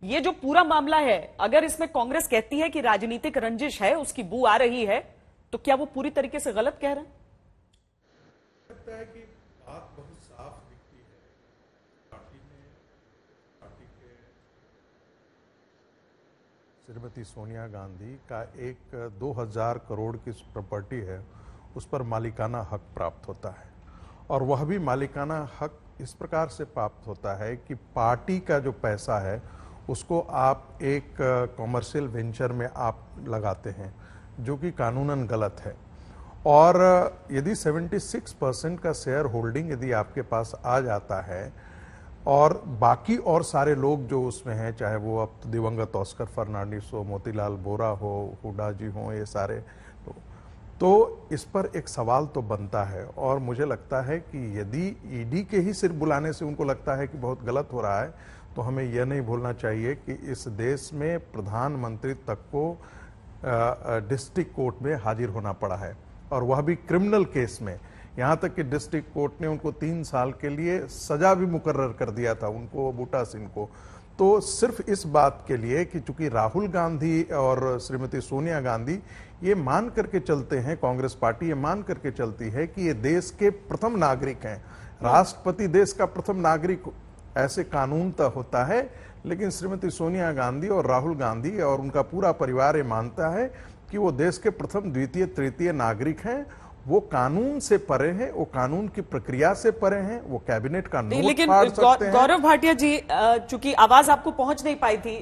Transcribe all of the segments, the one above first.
ये जो पूरा मामला है, अगर इसमें कांग्रेस कहती है कि राजनीतिक रंजिश है, उसकी बू आ रही है, तो क्या वो पूरी तरीके से गलत कह रहे हैं? लगता है कि बात बहुत साफ दिखती है। पार्टी के श्रीमती सोनिया गांधी का एक 2000 करोड़ की प्रॉपर्टी है, उस पर मालिकाना हक प्राप्त होता है, और वह भी मालिकाना हक इस प्रकार से प्राप्त होता है कि पार्टी का जो पैसा है उसको आप एक कॉमर्शियल वेंचर में आप लगाते हैं, जो कि कानूनन गलत है। और यदि 76% का शेयर होल्डिंग यदि आपके पास आ जाता है, और बाकी और सारे लोग जो उसमें हैं, चाहे वो अब दिवंगत ऑस्कर फर्नांडिस हो, मोतीलाल वोरा हो, हुड्डा जी हो, ये सारे, तो इस पर एक सवाल तो बनता है। और मुझे लगता है कि यदि ईडी के ही सिर्फ बुलाने से उनको लगता है कि बहुत गलत हो रहा है, तो हमें यह नहीं भूलना चाहिए कि इस देश में प्रधानमंत्री तक को डिस्ट्रिक्ट कोर्ट में हाजिर होना पड़ा है, और वह भी क्रिमिनल केस में। यहाँ तक कि डिस्ट्रिक्ट कोर्ट ने उनको 3 साल के लिए सजा भी मुकर्रर कर दिया था, उनको, बूटा सिंह को। तो सिर्फ इस बात के लिए कि चूंकि राहुल गांधी और श्रीमती सोनिया गांधी ये मान करके चलते हैं, कांग्रेस पार्टी ये मान करके चलती है कि ये देश के प्रथम नागरिक हैं, राष्ट्रपति देश का प्रथम नागरिक, ऐसे कानून तो होता है। लेकिन श्रीमती सोनिया गांधी और राहुल गांधी और उनका पूरा परिवार ये मानता है कि वो देश के प्रथम, द्वितीय, तृतीय नागरिक हैं। वो कानून से परे हैं, वो कानून की प्रक्रिया से परे हैं, वो कैबिनेट का नोट फाड़ सकते हैं। गौरव भाटिया जी, चूंकि आवाज आपको पहुंच नहीं पाई थी,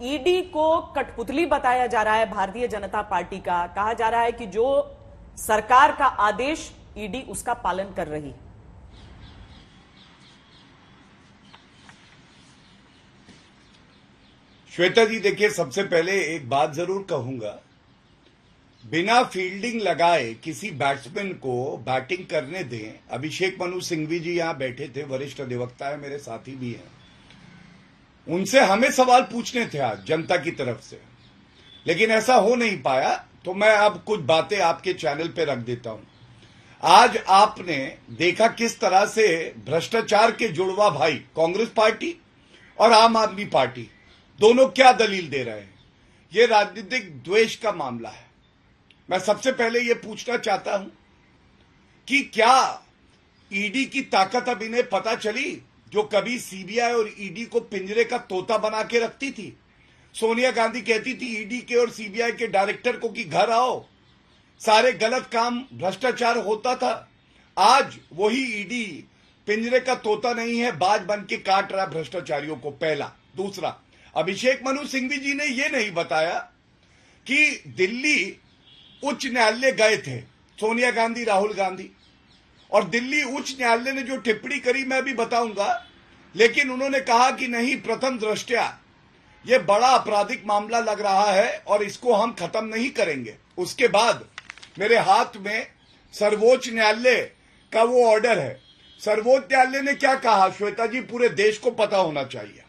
ईडी को कठपुतली बताया जा रहा है भारतीय जनता पार्टी का। कहा जा रहा है कि जो सरकार का आदेश, ईडी उसका पालन कर रही। श्वेता जी, देखिए, सबसे पहले एक बात जरूर कहूंगा, बिना फील्डिंग लगाए किसी बैट्समैन को बैटिंग करने दें। अभिषेक मनु सिंघवी जी यहां बैठे थे, वरिष्ठ अधिवक्ता है, मेरे साथी भी हैं, उनसे हमें सवाल पूछने थे आज जनता की तरफ से, लेकिन ऐसा हो नहीं पाया। तो मैं अब कुछ बातें आपके चैनल पे रख देता हूं। आज आपने देखा किस तरह से भ्रष्टाचार के जुड़वा भाई कांग्रेस पार्टी और आम आदमी पार्टी दोनों क्या दलील दे रहे हैं। यह राजनीतिक द्वेष का मामला है। मैं सबसे पहले यह पूछना चाहता हूं कि क्या ईडी की ताकत अब इन्हें पता चली, जो कभी सीबीआई और ईडी को पिंजरे का तोता बना के रखती थी। सोनिया गांधी कहती थी ईडी के और सीबीआई के डायरेक्टर को कि घर आओ, सारे गलत काम, भ्रष्टाचार होता था। आज वही ईडी पिंजरे का तोता नहीं है, बाज बन के काट रहा भ्रष्टाचारियों को। पहला। दूसरा, अभिषेक मनु सिंघवी जी ने यह नहीं बताया कि दिल्ली उच्च न्यायालय गए थे सोनिया गांधी, राहुल गांधी, और दिल्ली उच्च न्यायालय ने जो टिप्पणी करी मैं भी बताऊंगा, लेकिन उन्होंने कहा कि नहीं, प्रथम दृष्टया यह बड़ा आपराधिक मामला लग रहा है और इसको हम खत्म नहीं करेंगे। उसके बाद मेरे हाथ में सर्वोच्च न्यायालय का वो ऑर्डर है। सर्वोच्च न्यायालय ने क्या कहा, श्वेता जी, पूरे देश को पता होना चाहिए।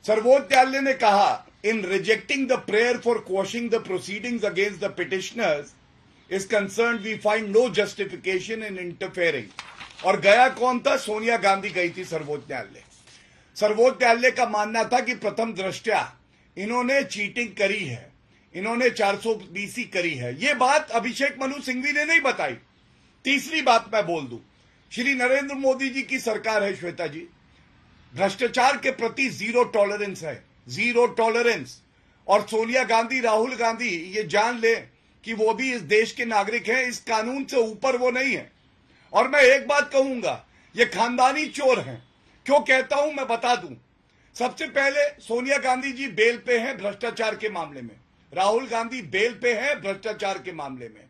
सर्वोच्च न्यायालय ने कहा, in rejecting the prayer for quashing the proceedings against the petitioners is concerned, we find no justification in interfering। और गया कौन था? सोनिया गांधी गई थी सर्वोच्च न्यायालय। सर्वोच्च न्यायालय का मानना था कि प्रथम दृष्टया इन्होंने चीटिंग करी है, इन्होंने 420 करी है। यह बात अभिषेक मनु सिंघवी ने नहीं बताई। तीसरी बात मैं बोल दूं, श्री नरेंद्र मोदी जी की सरकार है श्वेता जी, भ्रष्टाचार के प्रति जीरो टॉलरेंस है, जीरो टॉलरेंस। और सोनिया गांधी, राहुल गांधी ये जान ले कि वो भी इस देश के नागरिक हैं, इस कानून से ऊपर वो नहीं है। और मैं एक बात कहूंगा, ये खानदानी चोर हैं। क्यों कहता हूं मैं बता दूं। सबसे पहले सोनिया गांधी जी बेल पे हैं भ्रष्टाचार के मामले में, राहुल गांधी बेल पे हैं भ्रष्टाचार के मामले में,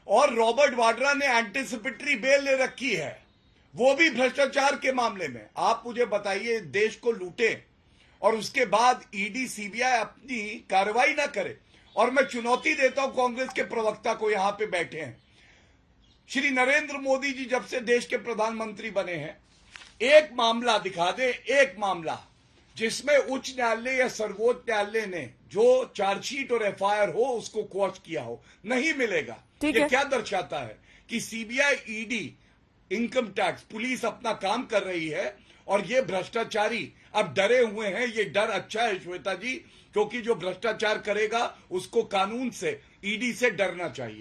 और रॉबर्ट वाड्रा ने एंटीसिपेटरी बेल ले रखी है, वो भी भ्रष्टाचार के मामले में। आप मुझे बताइए, देश को लूटे और उसके बाद ईडी सीबीआई अपनी कार्रवाई ना करे। और मैं चुनौती देता हूं कांग्रेस के प्रवक्ता को, यहां पे बैठे हैं, श्री नरेंद्र मोदी जी जब से देश के प्रधानमंत्री बने हैं, एक मामला दिखा दे, एक मामला जिसमें उच्च न्यायालय या सर्वोच्च न्यायालय ने जो चार्जशीट और एफआईआर हो उसको क्वॉश किया हो। नहीं मिलेगा। ये क्या दर्शाता है कि CBI, ED, income tax, police अपना काम कर रही है और ये भ्रष्टाचारी अब डरे हुए हैं। ये डर अच्छा है श्वेता जी, क्योंकि जो भ्रष्टाचार करेगा उसको कानून से, ईडी से डरना चाहिए।